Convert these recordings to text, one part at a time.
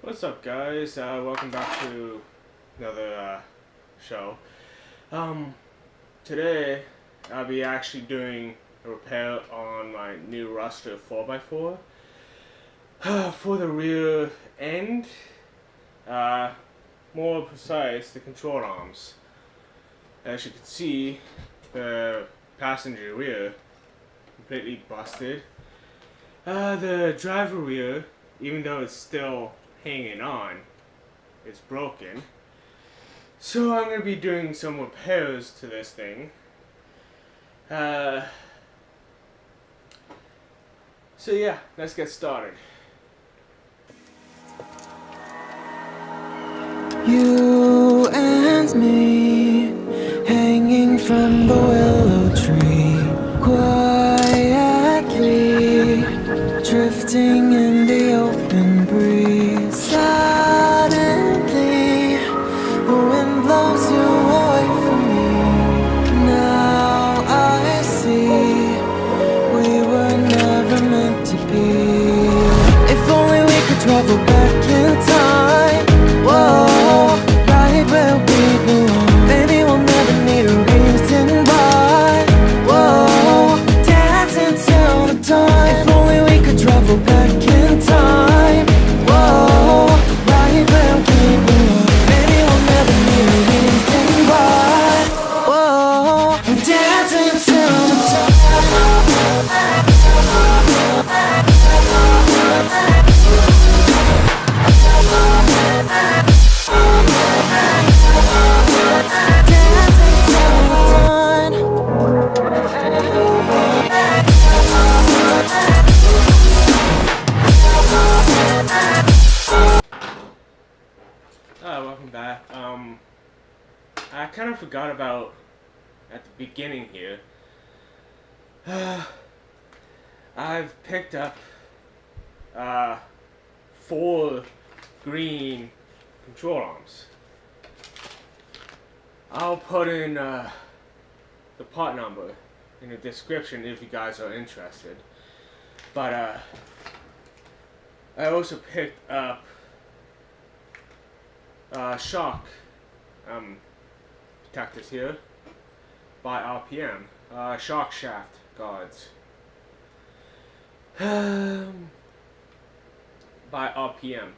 What's up, guys? Welcome back to another show. Today I'll be actually doing a repair on my new Rustler 4x4 for the rear end. More precise, the control arms. As you can see, the passenger rear completely busted. The driver rear, even though it's still hanging on, it's broken. So I'm going to be doing some repairs to this thing. So yeah, let's get started. You and me, hanging from the willow tree, quietly drifting in the open breeze. Suddenly, the wind blows you away from me. Now I see we were never meant to be. If only we could travel back in time. Whoa, right where we belong. Maybe we'll never need a reason why. Whoa, dancing till the dawn. If only we could travel back in time. Whoa, right where we belong. Maybe we'll never need a reason why. Whoa, dancing till the dawn. Welcome back. I kind of forgot about at the beginning here. I've picked up 4 green control arms. I'll put in the part number in the description if you guys are interested. But I also picked up shock protectors here by RPM, shock shaft guards by RPM.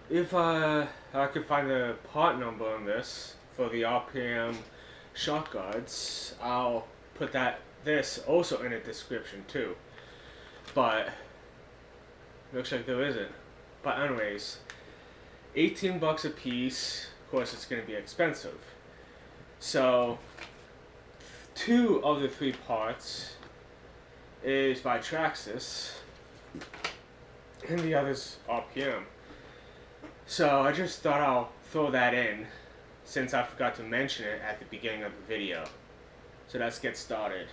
If I could find the part number on this for the RPM shock guards, I'll put this also in the description too. But looks like there isn't. But anyways, 18 bucks a piece. Of course, it's going to be expensive. So 2 of the 3 parts is by Traxxas, and the other's RPM. So I just thought I'll throw that in since I forgot to mention it at the beginning of the video. So let's get started.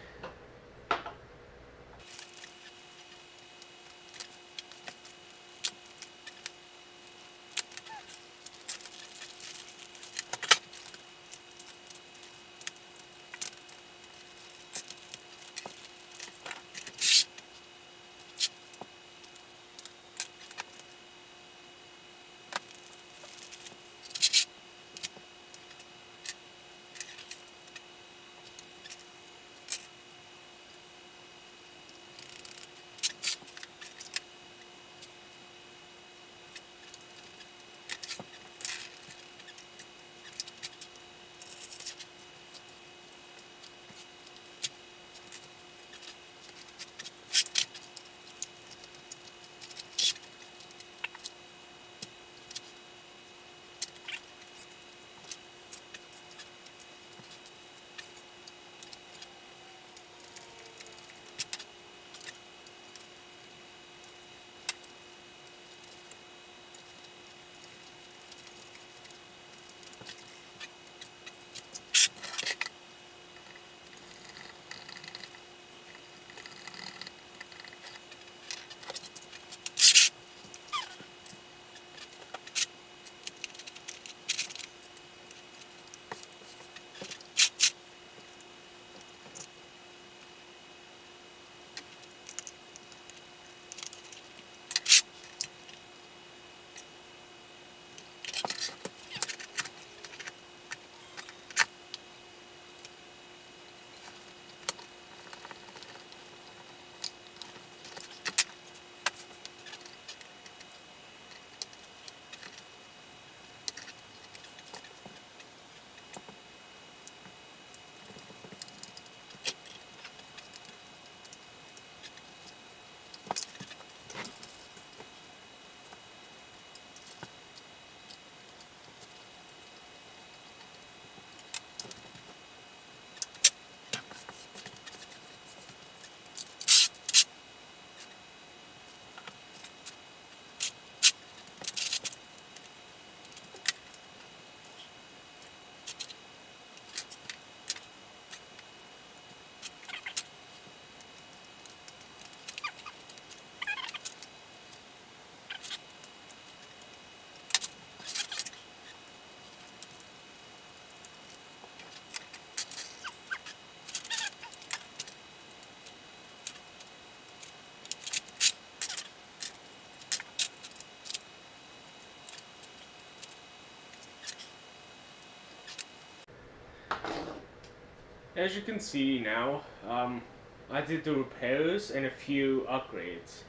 As you can see now, I did the repairs and a few upgrades.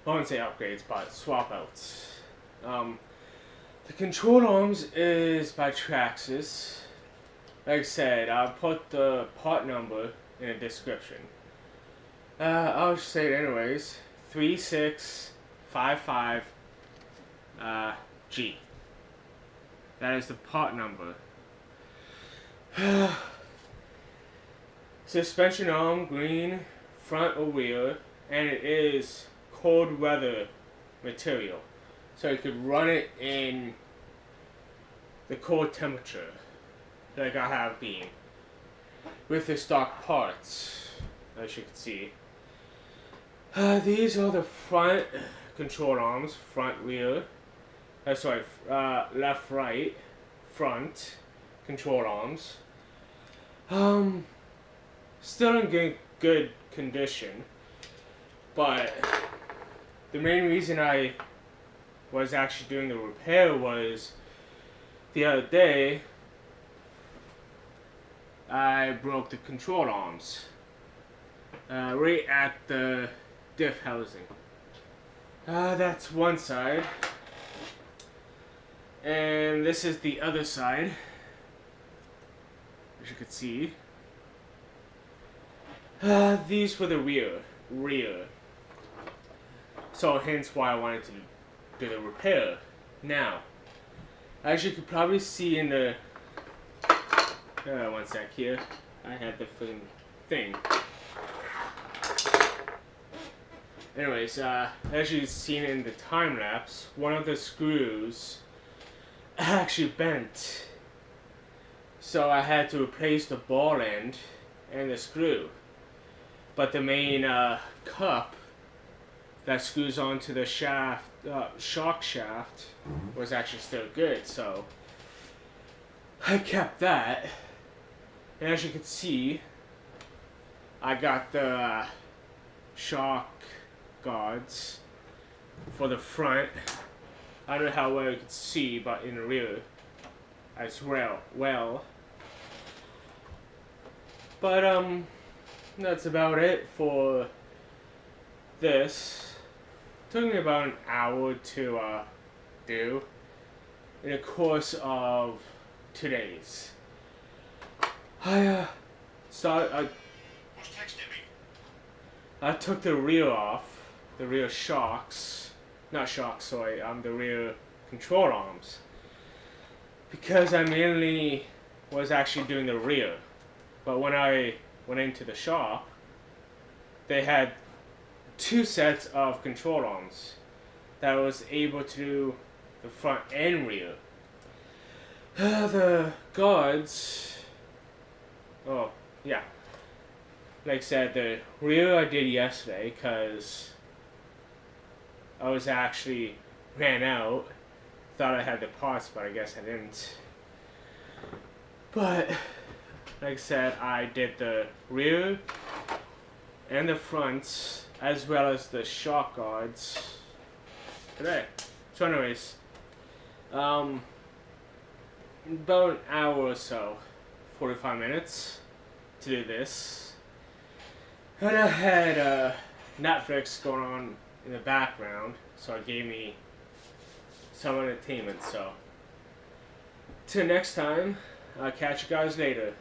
I wouldn't say upgrades, but swap outs. The control arms is by Traxxas. Like I said, I'll put the part number in the description. I'll just say it anyways. 3655 G. That is the part number. Suspension arm green, front or rear, and it is cold weather material. So you could run it in the cold temperature, like I have been, with the stock parts, as you can see. These are the front control arms, front, rear. Sorry, left, right, front control arms. Still in good condition, but the main reason I was actually doing the repair was the other day I broke the control arms right at the diff housing. That's one side, and this is the other side, as you can see. These were the rear. So hence why I wanted to do the repair. Now, as you could probably see in the, one sec here, I had the thing. Anyways, as you've seen in the time lapse, one of the screws actually bent. So I had to replace the ball end and the screw. But the main cup that screws onto the shaft, shock shaft, was actually still good, so I kept that. And as you can see, I got the shock guards for the front. I don't know how well you can see, but in the rear as well. But that's about it for this. Took me about an hour to do in the course of 2 days. I took the rear off, the rear shocks, not shocks, sorry, the rear control arms, because I mainly was actually doing the rear. But when I went into the shop, they had 2 sets of control arms that was able to do the front and rear. The guards, oh yeah, like I said, the rear I did yesterday because I was actually ran out. Thought I had the parts, but I guess I didn't. But like I said, I did the rear and the fronts as well as the shock guards today. So anyways, about an hour or so, 45 minutes to do this. And I had Netflix going on in the background, so it gave me some entertainment. So till next time, I'll catch you guys later.